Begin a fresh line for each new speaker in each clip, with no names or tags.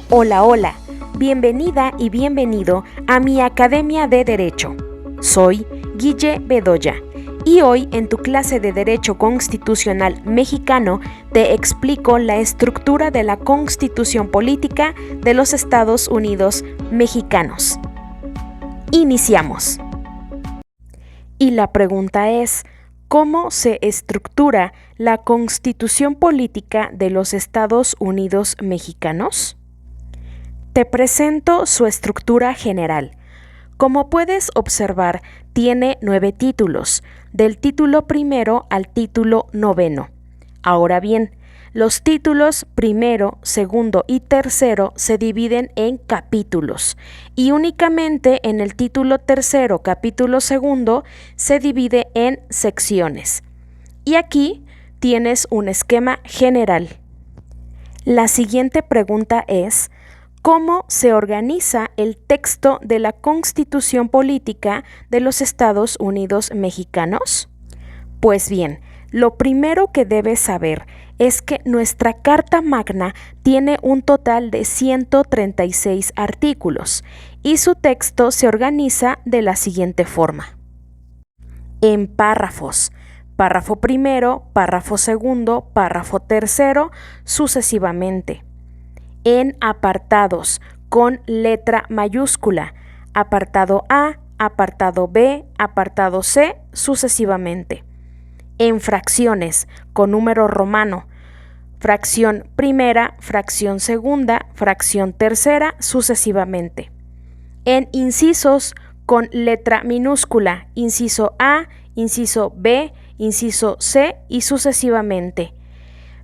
Hola, hola, bienvenida y bienvenido a mi Academia de Derecho. Soy Guille Bedoya y hoy en tu clase de Derecho Constitucional Mexicano te explico la estructura de la Constitución Política de los Estados Unidos Mexicanos. Iniciamos. Y la pregunta es, ¿cómo se estructura la Constitución Política de los Estados Unidos Mexicanos? Te presento su estructura general. Como puedes observar, tiene 9 títulos, del título primero al título 9. Ahora bien, los títulos primero, segundo y tercero se dividen en capítulos y únicamente en el título tercero, capítulo segundo, se divide en secciones. Y aquí tienes un esquema general. La siguiente pregunta es, ¿cómo se organiza el texto de la Constitución Política de los Estados Unidos Mexicanos? Pues bien, lo primero que debes saber es que nuestra Carta Magna tiene un total de 136 artículos y su texto se organiza de la siguiente forma. En párrafos. Párrafo primero, párrafo segundo, párrafo tercero, sucesivamente. En apartados con letra mayúscula, apartado A, apartado B, apartado C, sucesivamente. En fracciones con número romano, fracción primera, fracción segunda, fracción tercera, sucesivamente. En incisos con letra minúscula, inciso A, inciso B, inciso C y sucesivamente.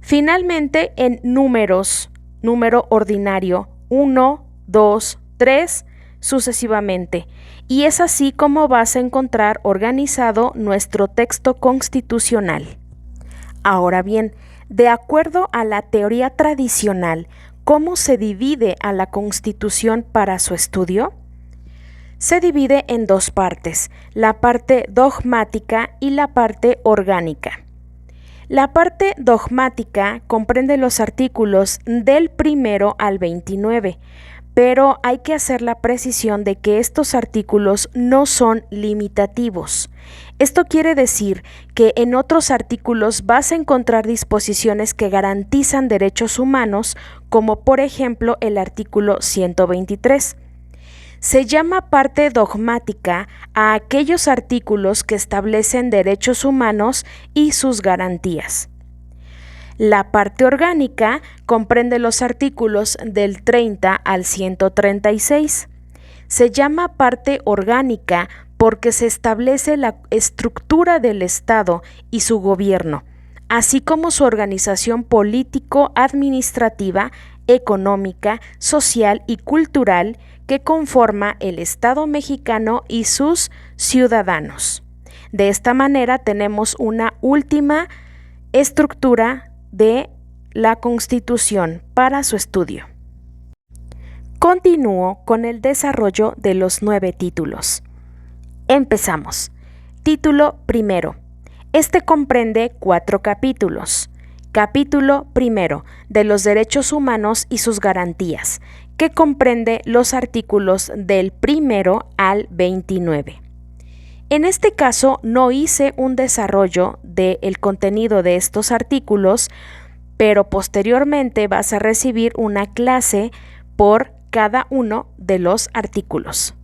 Finalmente en números, número ordinario 1, 2, 3, sucesivamente. Y es así como vas a encontrar organizado nuestro texto constitucional. Ahora bien, de acuerdo a la teoría tradicional, ¿cómo se divide a la Constitución para su estudio? Se divide en dos partes, la parte dogmática y la parte orgánica. La parte dogmática comprende los artículos del 1 al 29, pero hay que hacer la precisión de que estos artículos no son limitativos. Esto quiere decir que en otros artículos vas a encontrar disposiciones que garantizan derechos humanos, como por ejemplo el artículo 123. Se llama parte dogmática a aquellos artículos que establecen derechos humanos y sus garantías. La parte orgánica comprende los artículos del 30 al 136. Se llama parte orgánica porque se establece la estructura del Estado y su gobierno, así como su organización político-administrativa, económica, social y cultural que conforma el Estado mexicano y sus ciudadanos. De esta manera tenemos una última estructura de la Constitución para su estudio. Continúo con el desarrollo de los 9 títulos. Empezamos. Título primero. Este comprende 4 capítulos. Capítulo primero, de los derechos humanos y sus garantías, que comprende los artículos del 1 al 29. En este caso no hice un desarrollo del contenido de estos artículos, pero posteriormente vas a recibir una clase por cada uno de los artículos.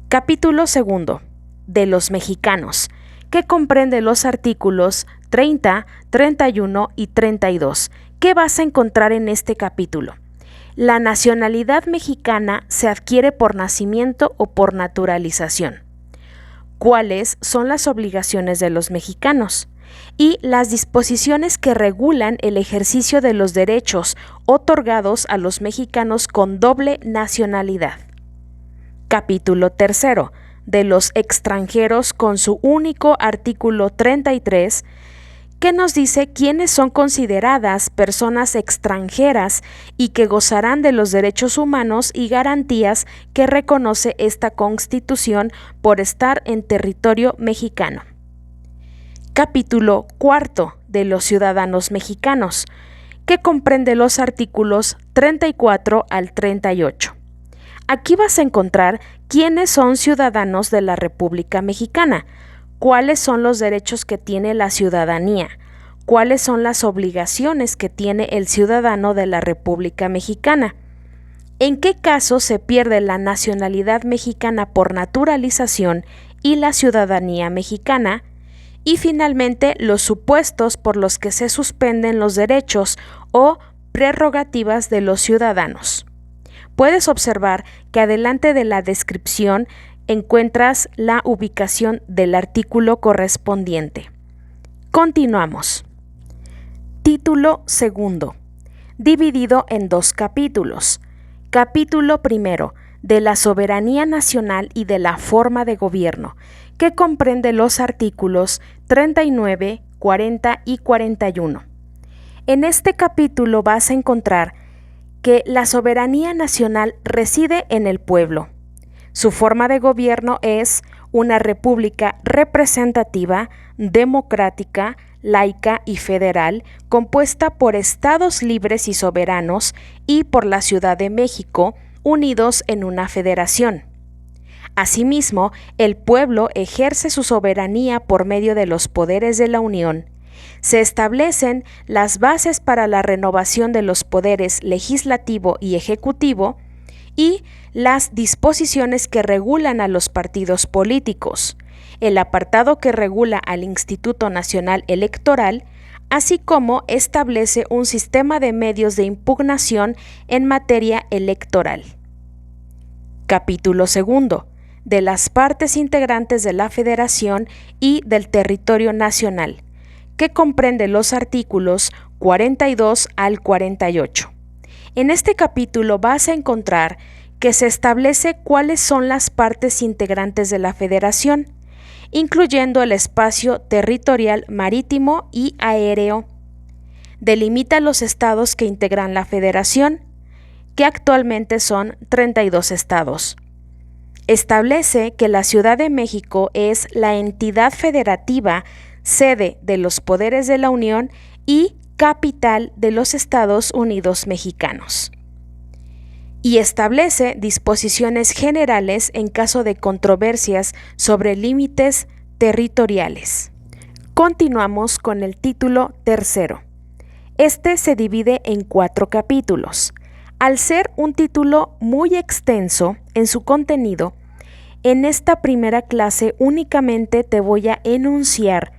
Capítulo segundo, de los mexicanos, que comprende los artículos 30, 31 y 32. ¿Qué vas a encontrar en este capítulo? La nacionalidad mexicana se adquiere por nacimiento o por naturalización. ¿Cuáles son las obligaciones de los mexicanos? Y las disposiciones que regulan el ejercicio de los derechos otorgados a los mexicanos con doble nacionalidad. Capítulo tercero, de los extranjeros con su único artículo 33, que nos dice quiénes son consideradas personas extranjeras y que gozarán de los derechos humanos y garantías que reconoce esta Constitución por estar en territorio mexicano. Capítulo cuarto, de los ciudadanos mexicanos, que comprende los artículos 34 al 38. Aquí vas a encontrar quiénes son ciudadanos de la República Mexicana, cuáles son los derechos que tiene la ciudadanía, cuáles son las obligaciones que tiene el ciudadano de la República Mexicana, en qué caso se pierde la nacionalidad mexicana por naturalización y la ciudadanía mexicana, y finalmente los supuestos por los que se suspenden los derechos o prerrogativas de los ciudadanos. Puedes observar que adelante de la descripción encuentras la ubicación del artículo correspondiente. Continuamos. Título segundo, dividido en 2 capítulos. Capítulo primero, de la soberanía nacional y de la forma de gobierno, que comprende los artículos 39, 40 y 41. En este capítulo vas a encontrar que la soberanía nacional reside en el pueblo. Su forma de gobierno es una república representativa, democrática, laica y federal, compuesta por estados libres y soberanos y por la Ciudad de México, unidos en una federación. Asimismo, el pueblo ejerce su soberanía por medio de los poderes de la Unión. Se establecen las bases para la renovación de los poderes legislativo y ejecutivo y las disposiciones que regulan a los partidos políticos, el apartado que regula al Instituto Nacional Electoral, así como establece un sistema de medios de impugnación en materia electoral. Capítulo segundo, de las partes integrantes de la Federación y del territorio nacional, que comprende los artículos 42 al 48. En este capítulo vas a encontrar que se establece cuáles son las partes integrantes de la Federación, incluyendo el espacio territorial marítimo y aéreo. Delimita los estados que integran la Federación, que actualmente son 32 estados. Establece que la Ciudad de México es la entidad federativa, sede de los poderes de la Unión y capital de los Estados Unidos mexicanos. Y establece disposiciones generales en caso de controversias sobre límites territoriales. Continuamos con el título tercero. Este se divide en 4 capítulos. Al ser un título muy extenso en su contenido, en esta primera clase únicamente te voy a enunciar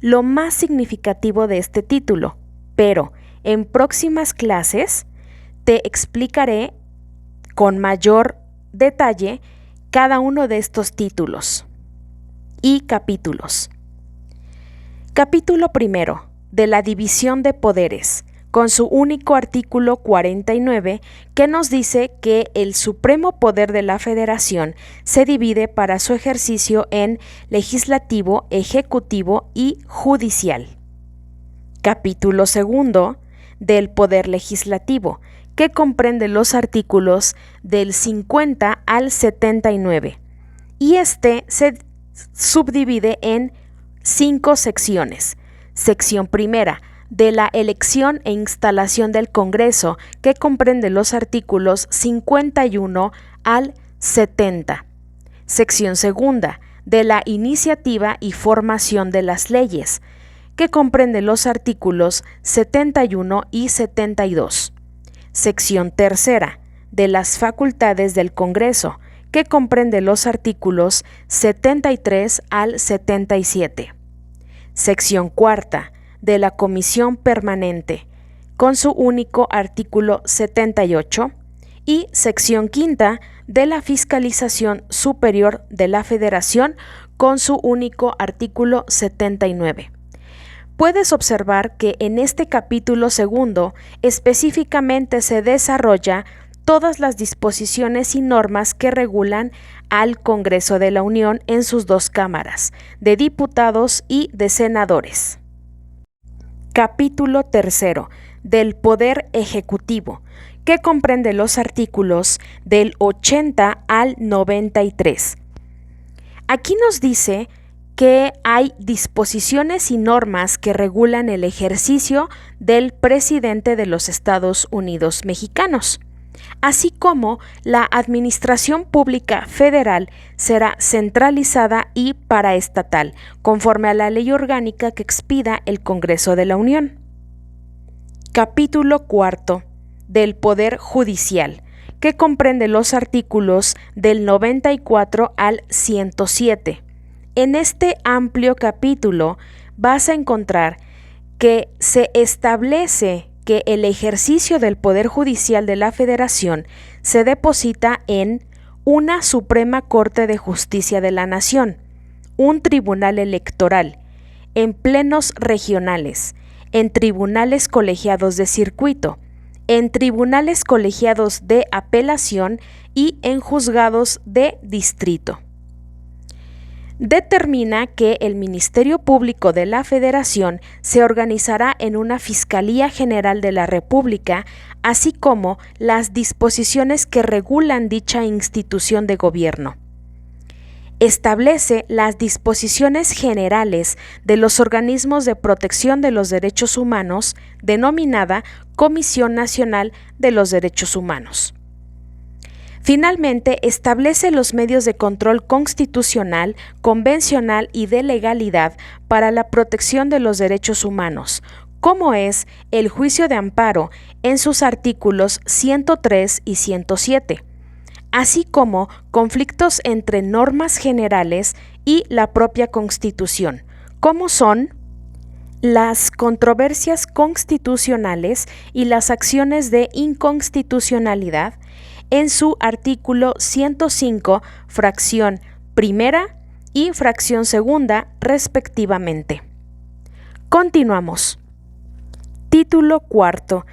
lo más significativo de este título, pero en próximas clases te explicaré con mayor detalle cada uno de estos títulos y capítulos. Capítulo primero, de la división de poderes, con su único artículo 49, que nos dice que el supremo poder de la Federación se divide para su ejercicio en legislativo, ejecutivo y judicial. Capítulo segundo, del poder legislativo, que comprende los artículos del 50 al 79, y este se subdivide en 5 secciones. Sección primera, de la elección e instalación del Congreso, que comprende los artículos 51 al 70. Sección segunda, de la iniciativa y formación de las leyes, que comprende los artículos 71 y 72. Sección tercera, de las facultades del Congreso, que comprende los artículos 73 al 77. Sección cuarta, de la Comisión Permanente, con su único artículo 78, y sección quinta, de la Fiscalización Superior de la Federación, con su único artículo 79. Puedes observar que en este capítulo segundo específicamente se desarrolla todas las disposiciones y normas que regulan al Congreso de la Unión en sus 2 cámaras, de diputados y de senadores. Capítulo tercero, del Poder Ejecutivo, que comprende los artículos del 80 al 93. Aquí nos dice que hay disposiciones y normas que regulan el ejercicio del presidente de los Estados Unidos mexicanos, así como la administración pública federal será centralizada y paraestatal, conforme a la ley orgánica que expida el Congreso de la Unión. Capítulo 4 del Poder Judicial, que comprende los artículos del 94 al 107. En este amplio capítulo vas a encontrar que se establece que el ejercicio del Poder Judicial de la Federación se deposita en una Suprema Corte de Justicia de la Nación, un tribunal electoral, en plenos regionales, en tribunales colegiados de circuito, en tribunales colegiados de apelación y en juzgados de distrito. Determina que el Ministerio Público de la Federación se organizará en una Fiscalía General de la República, así como las disposiciones que regulan dicha institución de gobierno. Establece las disposiciones generales de los organismos de protección de los derechos humanos, denominada Comisión Nacional de los Derechos Humanos. Finalmente, establece los medios de control constitucional, convencional y de legalidad para la protección de los derechos humanos, como es el juicio de amparo en sus artículos 103 y 107, así como conflictos entre normas generales y la propia Constitución, como son las controversias constitucionales y las acciones de inconstitucionalidad, en su artículo 105, fracción primera y fracción segunda, respectivamente. Continuamos. Título cuarto.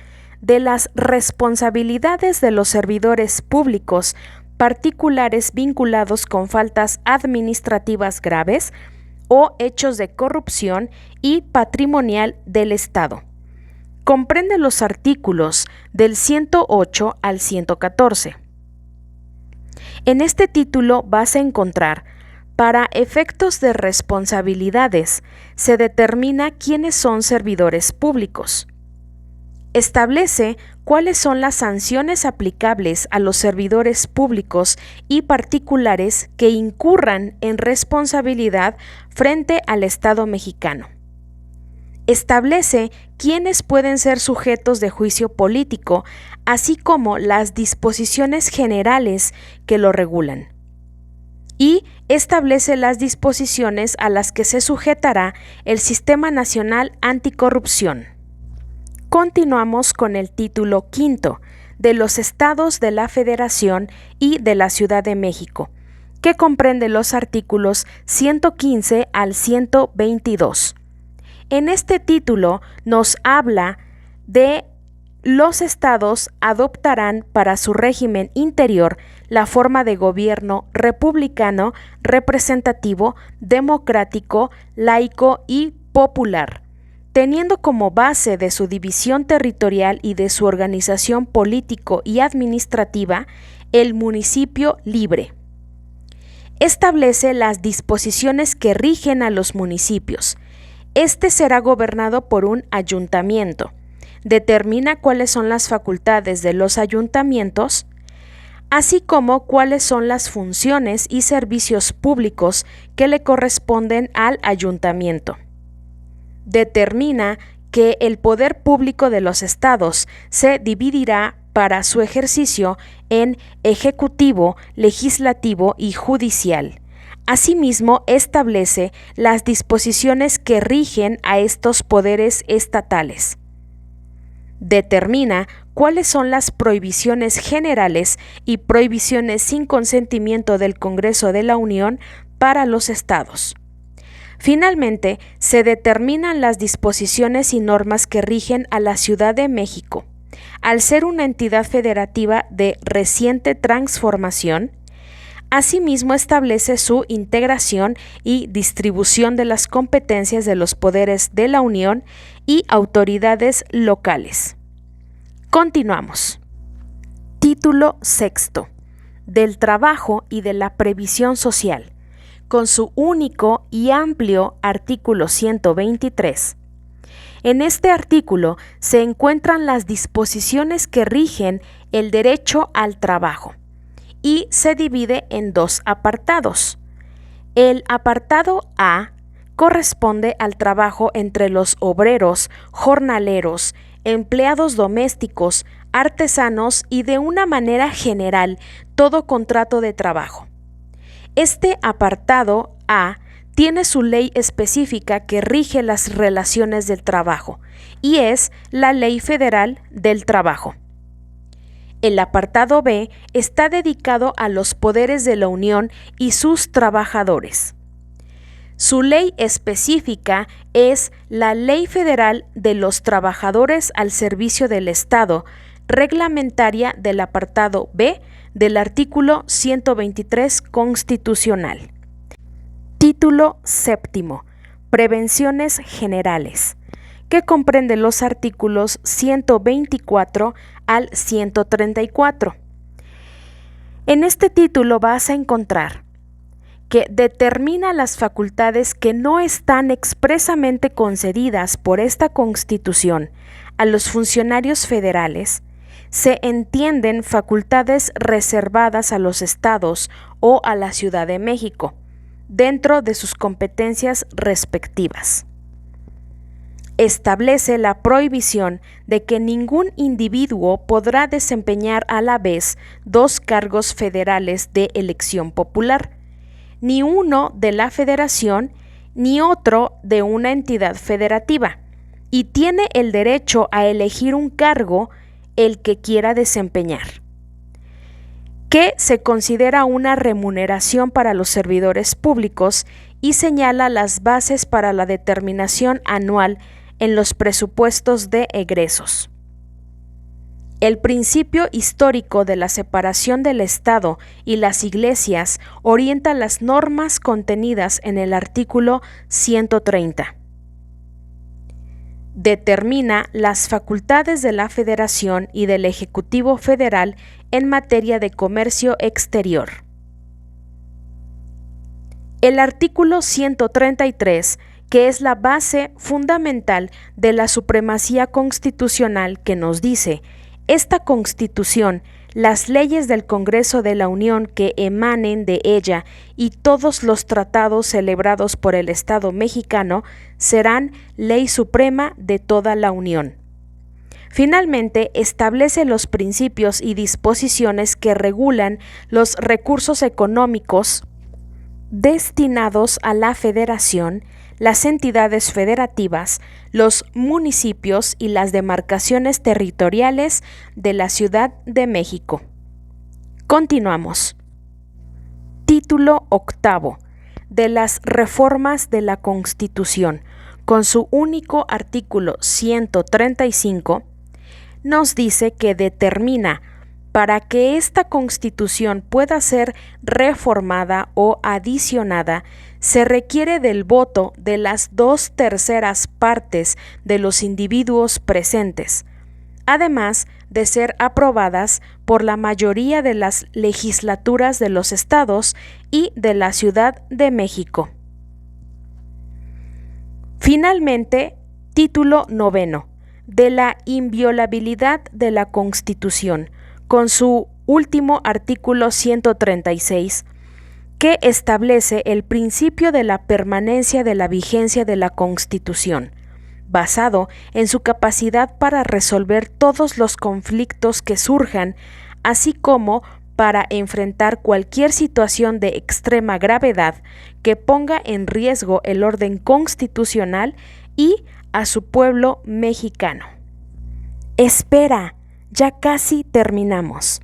De las responsabilidades de los servidores públicos particulares vinculados con faltas administrativas graves o hechos de corrupción y patrimonial del Estado. Comprende los artículos del 108 al 114. En este título vas a encontrar, para efectos de responsabilidades, se determina quiénes son servidores públicos. Establece cuáles son las sanciones aplicables a los servidores públicos y particulares que incurran en responsabilidad frente al Estado mexicano. Establece quiénes pueden ser sujetos de juicio político, así como las disposiciones generales que lo regulan. Y establece las disposiciones a las que se sujetará el Sistema Nacional Anticorrupción. Continuamos con el título quinto, de los Estados de la Federación y de la Ciudad de México, que comprende los artículos 115 al 122. En este título nos habla de los estados adoptarán para su régimen interior la forma de gobierno republicano, representativo, democrático, laico y popular, teniendo como base de su división territorial y de su organización político y administrativa el municipio libre. Establece las disposiciones que rigen a los municipios. Este será gobernado por un ayuntamiento. Determina cuáles son las facultades de los ayuntamientos, así como cuáles son las funciones y servicios públicos que le corresponden al ayuntamiento. Determina que el poder público de los estados se dividirá para su ejercicio en ejecutivo, legislativo y judicial. Asimismo, establece las disposiciones que rigen a estos poderes estatales. Determina cuáles son las prohibiciones generales y prohibiciones sin consentimiento del Congreso de la Unión para los estados. Finalmente, se determinan las disposiciones y normas que rigen a la Ciudad de México. Al ser una entidad federativa de reciente transformación, asimismo establece su integración y distribución de las competencias de los poderes de la Unión y autoridades locales. Continuamos. Título sexto. Del trabajo y de la previsión social. con su único y amplio artículo 123. En este artículo se encuentran las disposiciones que rigen el derecho al trabajo y se divide en dos apartados. El apartado A corresponde al trabajo entre los obreros, jornaleros, empleados domésticos, artesanos y de una manera general todo contrato de trabajo. Este apartado A tiene su ley específica que rige las relaciones del trabajo y es la Ley Federal del Trabajo. El apartado B está dedicado a los poderes de la Unión y sus trabajadores. Su ley específica es la Ley Federal de los Trabajadores al Servicio del Estado, reglamentaria del apartado B del artículo 123 constitucional. Título séptimo. Prevenciones generales, que comprende los artículos 124 al 134. En este título vas a encontrar que determina las facultades que no están expresamente concedidas por esta Constitución a los funcionarios federales. Se entienden facultades reservadas a los estados o a la Ciudad de México, dentro de sus competencias respectivas. Establece la prohibición de que ningún individuo podrá desempeñar a la vez dos cargos federales de elección popular, ni uno de la federación ni otro de una entidad federativa, y tiene el derecho a elegir un cargo el que quiera desempeñar, que se considera una remuneración para los servidores públicos y señala las bases para la determinación anual en los presupuestos de egresos. El principio histórico de la separación del Estado y las iglesias orienta las normas contenidas en el artículo 130. Determina las facultades de la Federación y del Ejecutivo Federal en materia de comercio exterior. El artículo 133, que es la base fundamental de la supremacía constitucional, que nos dice: esta Constitución, las leyes del Congreso de la Unión que emanen de ella y todos los tratados celebrados por el Estado mexicano serán ley suprema de toda la Unión. Finalmente, establece los principios y disposiciones que regulan los recursos económicos destinados a la Federación, las entidades federativas, los municipios y las demarcaciones territoriales de la Ciudad de México. Continuamos. Título octavo. De las reformas de la Constitución, con su único artículo 135, nos dice que determina: para que esta Constitución pueda ser reformada o adicionada, se requiere del voto de las 2/3 partes de los individuos presentes, además de ser aprobadas por la mayoría de las legislaturas de los estados y de la Ciudad de México. Finalmente, título noveno, de la inviolabilidad de la Constitución, con su último artículo 136, que establece el principio de la permanencia de la vigencia de la Constitución, basado en su capacidad para resolver todos los conflictos que surjan, así como para enfrentar cualquier situación de extrema gravedad que ponga en riesgo el orden constitucional y a su pueblo mexicano. Espera, ya casi terminamos.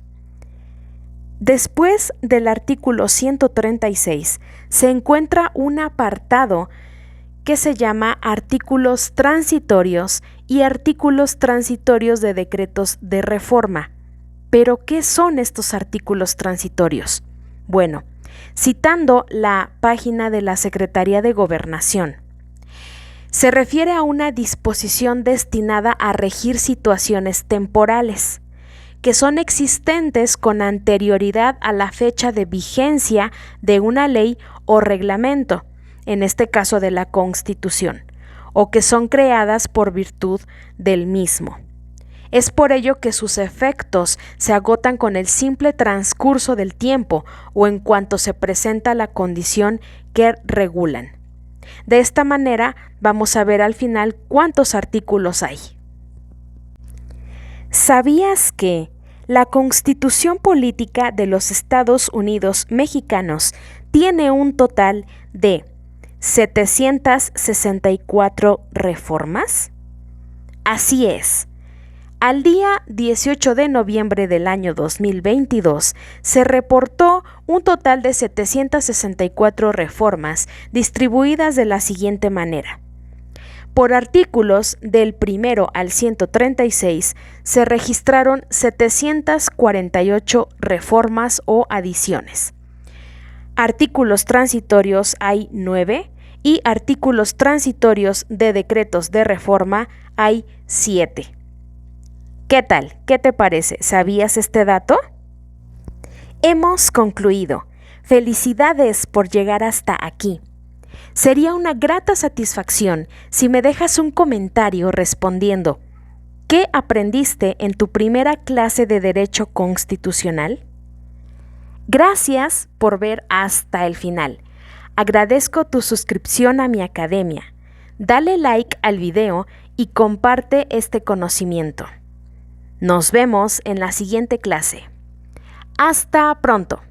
Después del artículo 136 se encuentra un apartado que se llama artículos transitorios y artículos transitorios de decretos de reforma. ¿Pero qué son estos artículos transitorios? Bueno, citando la página de la Secretaría de Gobernación, se refiere a una disposición destinada a regir situaciones temporales, que son existentes con anterioridad a la fecha de vigencia de una ley o reglamento, en este caso de la Constitución, o que son creadas por virtud del mismo. Es por ello que sus efectos se agotan con el simple transcurso del tiempo o en cuanto se presenta la condición que regulan. De esta manera vamos a ver al final cuántos artículos hay. ¿Sabías que la Constitución Política de los Estados Unidos Mexicanos tiene un total de 764 reformas? Así es. Al día 18 de noviembre del año 2022 se reportó un total de 764 reformas distribuidas de la siguiente manera. Por artículos del 1 al 136 se registraron 748 reformas o adiciones. Artículos transitorios hay 9 y artículos transitorios de decretos de reforma hay 7. ¿Qué tal? ¿Qué te parece? ¿Sabías este dato? Hemos concluido. Felicidades por llegar hasta aquí. Sería una grata satisfacción si me dejas un comentario respondiendo ¿qué aprendiste en tu primera clase de Derecho Constitucional? Gracias por ver hasta el final. Agradezco tu suscripción a mi academia. Dale like al video y comparte este conocimiento. Nos vemos en la siguiente clase. ¡Hasta pronto!